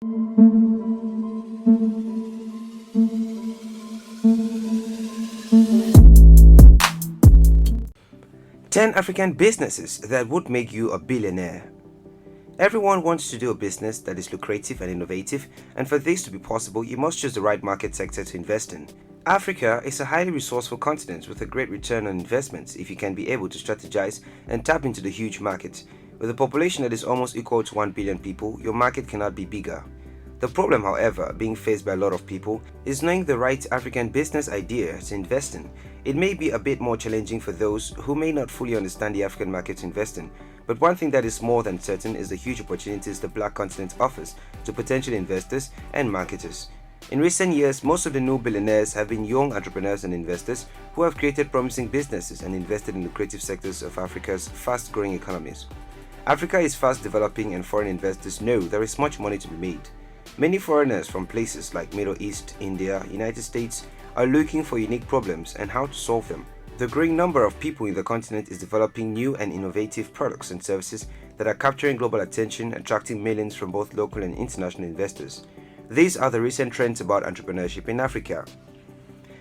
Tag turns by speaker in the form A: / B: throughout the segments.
A: 10 African businesses that would make you a billionaire. Everyone wants to do a business that is lucrative and innovative, and for this to be possible, you must choose the right market sector to invest in. Africa is a highly resourceful continent with a great return on investments if you can be able to strategize and tap into the huge market. With a population that is almost equal to 1 billion people, your market cannot be bigger. The problem, however, being faced by a lot of people, is knowing the right African business idea to invest in. It may be a bit more challenging for those who may not fully understand the African market to invest in, but one thing that is more than certain is the huge opportunities the Black continent offers to potential investors and marketers. In recent years, most of the new billionaires have been young entrepreneurs and investors who have created promising businesses and invested in lucrative sectors of Africa's fast-growing economies. Africa is fast developing, and foreign investors know there is much money to be made. Many foreigners from places like Middle East, India, United States are looking for unique problems and how to solve them. The growing number of people in the continent is developing new and innovative products and services that are capturing global attention, attracting millions from both local and international investors. These are the recent trends about entrepreneurship in Africa.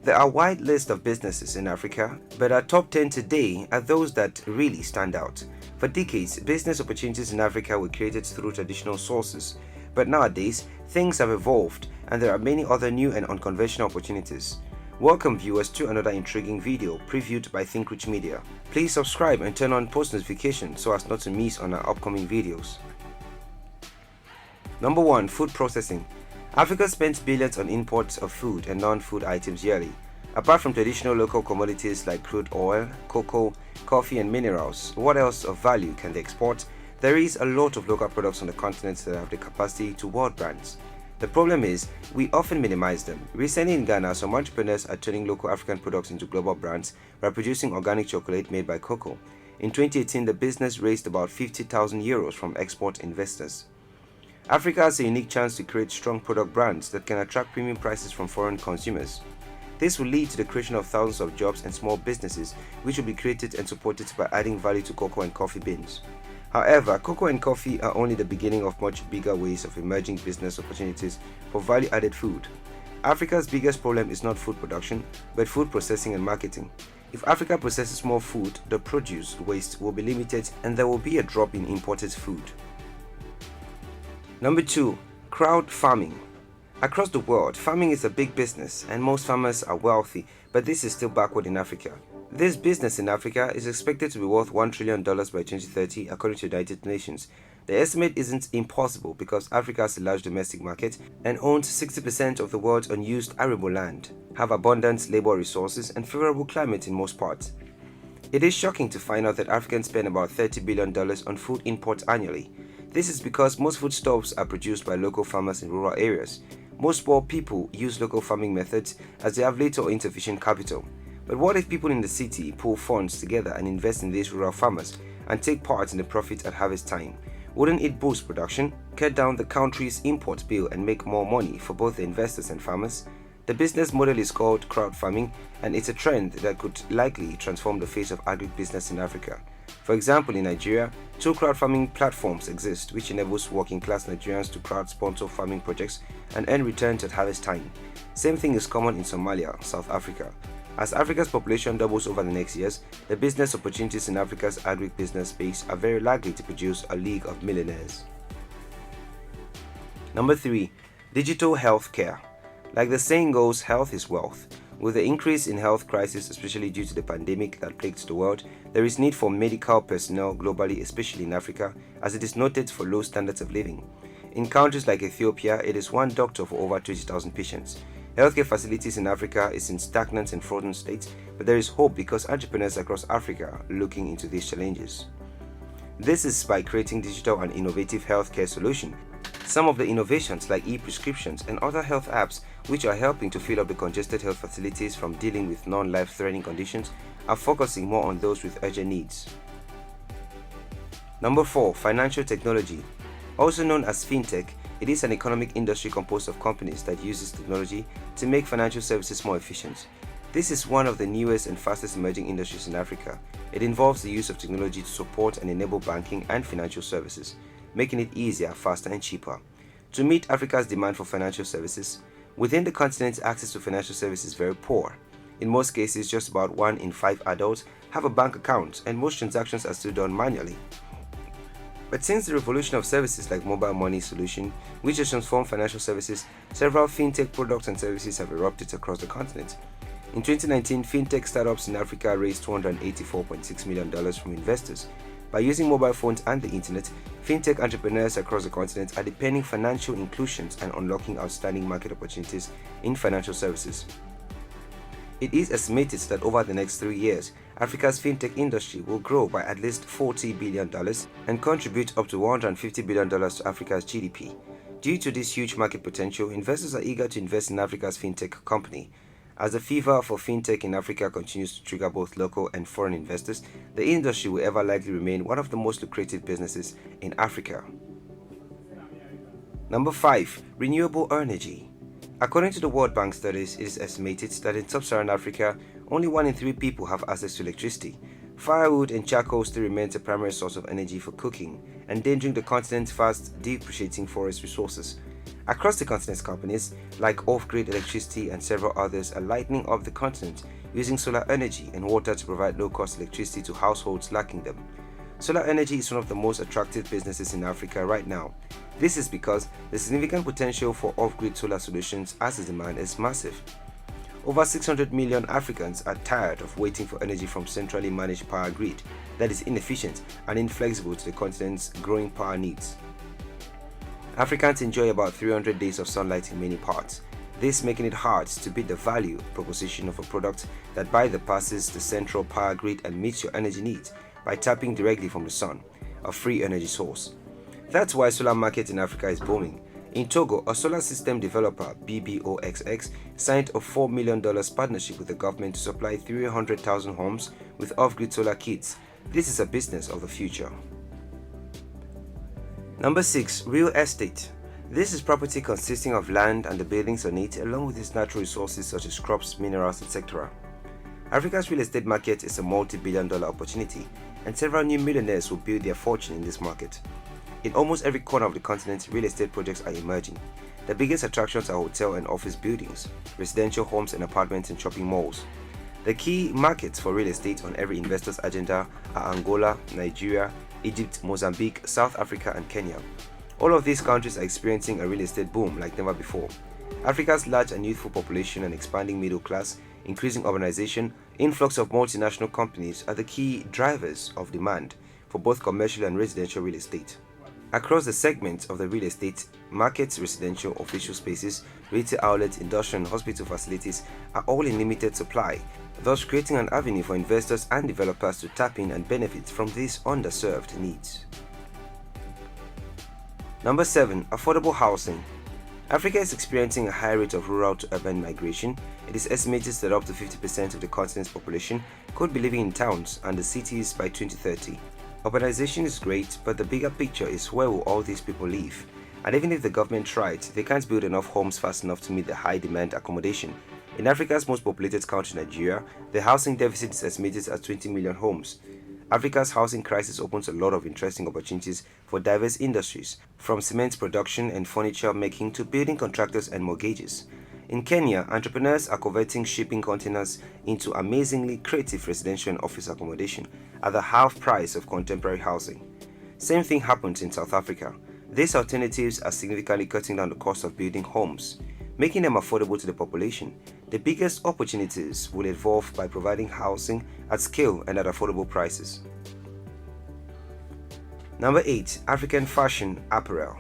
A: There are a wide list of businesses in Africa, but our top 10 today are those that really stand out. For decades, business opportunities in Africa were created through traditional sources, but nowadays, things have evolved and there are many other new and unconventional opportunities. Welcome viewers to another intriguing video previewed by Think Rich Media. Please subscribe and turn on post notifications so as not to miss on our upcoming videos. Number 1. Food processing. Africa spends billions on imports of food and non-food items yearly. Apart from traditional local commodities like crude oil, cocoa, coffee and minerals, what else of value can they export? There is a lot of local products on the continent that have the capacity to world brands. The problem is, we often minimize them. Recently in Ghana, some entrepreneurs are turning local African products into global brands by producing organic chocolate made by cocoa. In 2018, the business raised about 50,000 euros from export investors. Africa has a unique chance to create strong product brands that can attract premium prices from foreign consumers. This will lead to the creation of thousands of jobs and small businesses, which will be created and supported by adding value to cocoa and coffee beans. However, cocoa and coffee are only the beginning of much bigger ways of emerging business opportunities for value-added food. Africa's biggest problem is not food production, but food processing and marketing. If Africa processes more food, the produce waste will be limited and there will be a drop in imported food. Number 2. Crowd farming. Across the world, farming is a big business and most farmers are wealthy, but this is still backward in Africa. This business in Africa is expected to be worth $1 trillion by 2030 according to the United Nations. The estimate isn't impossible because Africa has a large domestic market and owns 60% of the world's unused arable land, have abundant labor resources and favorable climate in most parts. It is shocking to find out that Africans spend about $30 billion on food imports annually. This is because most foodstuffs are produced by local farmers in rural areas. Most poor people use local farming methods as they have little or insufficient capital. But what if people in the city pool funds together and invest in these rural farmers and take part in the profit at harvest time? Wouldn't it boost production, cut down the country's import bill and make more money for both the investors and farmers? The business model is called crowd farming, and it's a trend that could likely transform the face of agribusiness in Africa. For example, in Nigeria, 2 crowd farming platforms exist which enables working-class Nigerians to crowd-sponsor farming projects and earn returns at harvest time. Same thing is common in Somalia, South Africa. As Africa's population doubles over the next years, the business opportunities in Africa's agribusiness space are very likely to produce a league of millionaires. Number 3. Digital healthcare. Like the saying goes, health is wealth. With the increase in health crisis, especially due to the pandemic that plagues the world, there is need for medical personnel globally, especially in Africa, as it is noted for low standards of living. In countries like Ethiopia, it is one doctor for over 20,000 patients. Healthcare facilities in Africa is in stagnant and frozen states, but there is hope because entrepreneurs across Africa are looking into these challenges. This is by creating digital and innovative healthcare solutions. Some of the innovations like e-prescriptions and other health apps which are helping to fill up the congested health facilities from dealing with non-life-threatening conditions are focusing more on those with urgent needs. Number 4. Financial technology. Also known as fintech, it is an economic industry composed of companies that uses technology to make financial services more efficient. This is one of the newest and fastest emerging industries in Africa. It involves the use of technology to support and enable banking and financial services, making it easier, faster and cheaper. To meet Africa's demand for financial services, within the continent, access to financial services is very poor. In most cases, just about 1 in 5 adults have a bank account, and most transactions are still done manually. But since the revolution of services like mobile money solution, which has transformed financial services, several fintech products and services have erupted across the continent. In 2019, fintech startups in Africa raised $284.6 million from investors. By using mobile phones and the internet, fintech entrepreneurs across the continent are deepening financial inclusions and unlocking outstanding market opportunities in financial services. It is estimated that over the next 3 years, Africa's fintech industry will grow by at least $40 billion and contribute up to $150 billion to Africa's GDP. Due to this huge market potential, investors are eager to invest in Africa's fintech company. As the fever for fintech in Africa continues to trigger both local and foreign investors, the industry will ever likely remain one of the most lucrative businesses in Africa. Number 5. Renewable Energy. According to the World Bank studies, it is estimated that in sub-Saharan Africa, only 1 in 3 people have access to electricity. Firewood and charcoal still remains a primary source of energy for cooking, endangering the continent's fast depreciating forest resources. Across the continent's companies, like off-grid electricity and several others, are lighting up the continent using solar energy and water to provide low-cost electricity to households lacking them. Solar energy is one of the most attractive businesses in Africa right now. This is because the significant potential for off-grid solar solutions as the demand is massive. Over 600 million Africans are tired of waiting for energy from centrally managed power grid that is inefficient and inflexible to the continent's growing power needs. Africans enjoy about 300 days of sunlight in many parts, this making it hard to beat the value proposition of a product that bypasses the central power grid and meets your energy needs by tapping directly from the sun, a free energy source. That's why solar market in Africa is booming. In Togo, a solar system developer, BBOXX, signed a $4 million partnership with the government to supply 300,000 homes with off-grid solar kits. This is a business of the future. Number 6. Real estate. This is property consisting of land and the buildings on it, along with its natural resources such as crops, minerals, etc. Africa's real estate market is a multi-billion-dollar opportunity, and several new millionaires will build their fortune in this market. In almost every corner of the continent, real estate projects are emerging. The biggest attractions are hotel and office buildings, residential homes and apartments and shopping malls. The key markets for real estate on every investor's agenda are Angola, Nigeria, Egypt, Mozambique, South Africa and Kenya. All of these countries are experiencing a real estate boom like never before. Africa's large and youthful population and expanding middle class, increasing urbanization, influx of multinational companies are the key drivers of demand for both commercial and residential real estate. Across the segments of the real estate markets, residential, official spaces, retail outlets, industrial and hospital facilities are all in limited supply, thus creating an avenue for investors and developers to tap in and benefit from these underserved needs. Number 7. Affordable housing. Africa is experiencing a high rate of rural to urban migration. It is estimated that up to 50% of the continent's population could be living in towns and the cities by 2030. Urbanization is great, but the bigger picture is where will all these people live? And even if the government tried, they can't build enough homes fast enough to meet the high demand accommodation. In Africa's most populated country, Nigeria, the housing deficit is estimated at 20 million homes. Africa's housing crisis opens a lot of interesting opportunities for diverse industries, from cement production and furniture making to building contractors and mortgages. In Kenya, entrepreneurs are converting shipping containers into amazingly creative residential and office accommodation at the half price of contemporary housing. Same thing happens in South Africa. These alternatives are significantly cutting down the cost of building homes, making them affordable to the population. The biggest opportunities will evolve by providing housing at scale and at affordable prices. Number 8. African fashion apparel.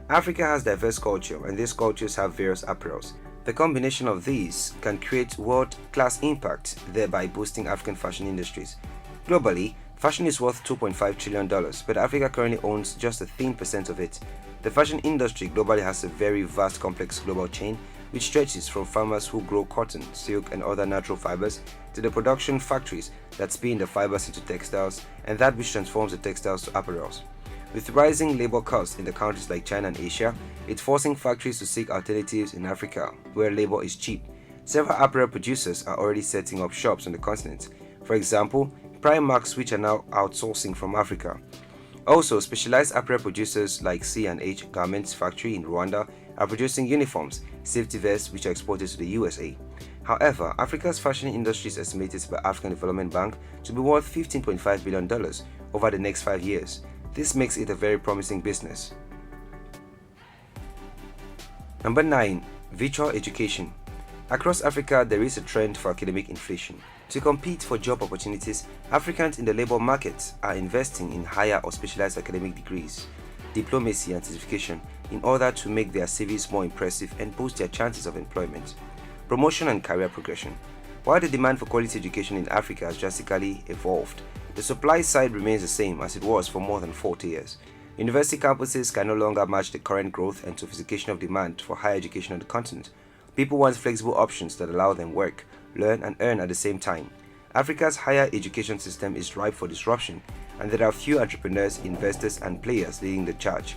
A: Africa has diverse culture, and these cultures have various apparels. The combination of these can create world-class impact, thereby boosting African fashion industries. Globally, fashion is worth $2.5 trillion, but Africa currently owns just a thin percent of it. The fashion industry globally has a very vast, complex global chain which stretches from farmers who grow cotton, silk, and other natural fibers to the production factories that spin the fibers into textiles and that which transforms the textiles to apparels. With rising labor costs in the countries like China and Asia, it's forcing factories to seek alternatives in Africa, where labor is cheap. Several apparel producers are already setting up shops on the continent. For example, Primarks, which are now outsourcing from Africa. Also, specialized apparel producers like C&H Garments Factory in Rwanda are producing uniforms, safety vests which are exported to the USA. However, Africa's fashion industry is estimated by African Development Bank to be worth $15.5 billion over the next 5 years. This makes it a very promising business. Number 9. Virtual education. Across Africa, there is a trend for academic inflation. To compete for job opportunities, Africans in the labor market are investing in higher or specialized academic degrees, diplomacy and certification in order to make their CVs more impressive and boost their chances of employment. Promotion and career progression. While the demand for quality education in Africa has drastically evolved, the supply side remains the same as it was for more than 40 years. University campuses can no longer match the current growth and sophistication of demand for higher education on the continent. People want flexible options that allow them work, learn and earn at the same time. Africa's higher education system is ripe for disruption, and there are few entrepreneurs, investors and players leading the charge.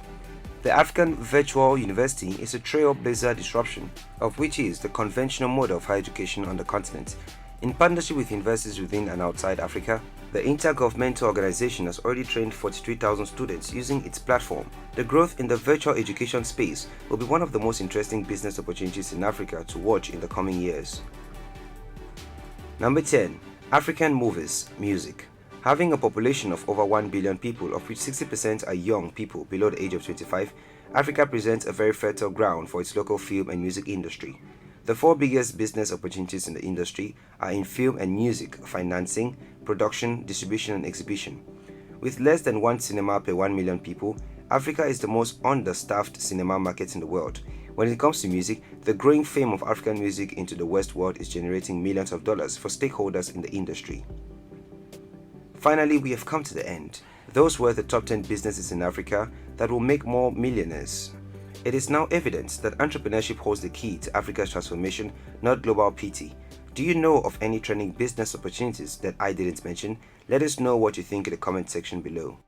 A: The African Virtual University is a trailblazer disruption of which is the conventional model of higher education on the continent. In partnership with universities within and outside Africa, the intergovernmental organization has already trained 43,000 students using its platform. The growth in the virtual education space will be one of the most interesting business opportunities in Africa to watch in the coming years. Number 10. African movies, music. Having a population of over 1 billion people, of which 60% are young people below the age of 25, Africa presents a very fertile ground for its local film and music industry. The 4 biggest business opportunities in the industry are in film and music, financing, production, distribution and exhibition. With less than 1 cinema per 1 million people, Africa is the most understaffed cinema market in the world. When it comes to music, the growing fame of African music into the West world is generating millions of dollars for stakeholders in the industry. Finally, we have come to the end. Those were the top 10 businesses in Africa that will make more millionaires. It is now evident that entrepreneurship holds the key to Africa's transformation, not global pity. Do you know of any trending business opportunities that I didn't mention? Let us know what you think in the comment section below.